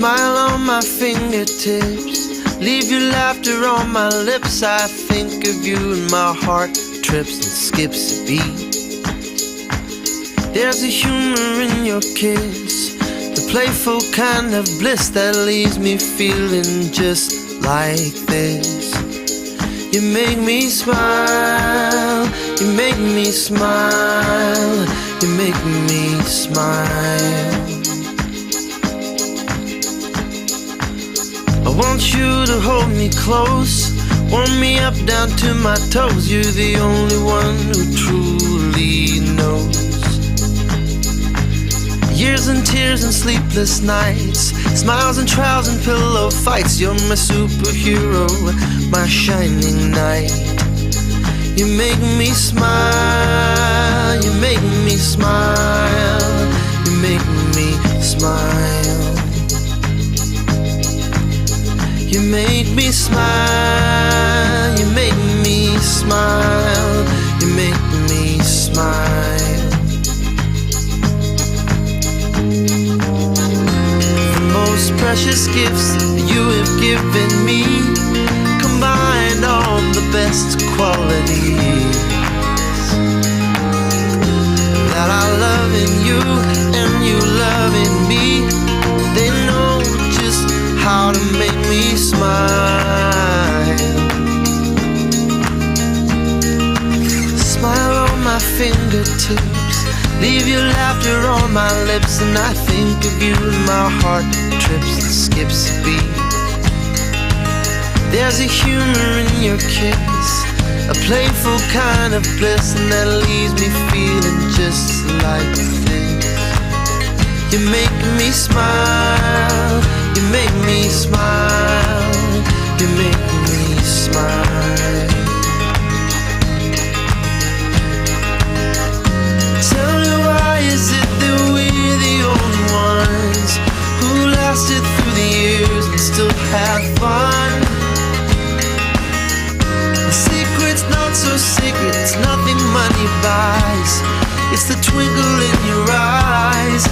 Smile on my fingertips, leave your laughter on my lips. I think of you and my heart trips and skips a beat. There's a humor in your kiss, the playful kind of bliss that leaves me feeling just like this. You make me smile, you make me smile, you make me smile. I want you to hold me close, warm me up down to my toes. You're the only one who truly knows. Years and tears and sleepless nights, smiles and trials and pillow fights. You're my superhero, my shining knight. You make me smile, you make me smile, you make me smile. You make me smile, you make me smile, you make me smile. The most precious gifts you have given me, combined all the best qualities that I love in you and you love in me. They know just how to make me smile. Smile on my fingertips, leave your laughter on my lips. And I think of you and my heart trips and skips a beat. There's a humor in your kiss, a playful kind of bliss, and that leaves me feeling just like this. You make me smile, you make me smile, you make me smile. Tell me, why is it that we're the only ones who lasted through the years and still have fun? The secret's not so secret, it's nothing money buys. It's the twinkle in your eyes,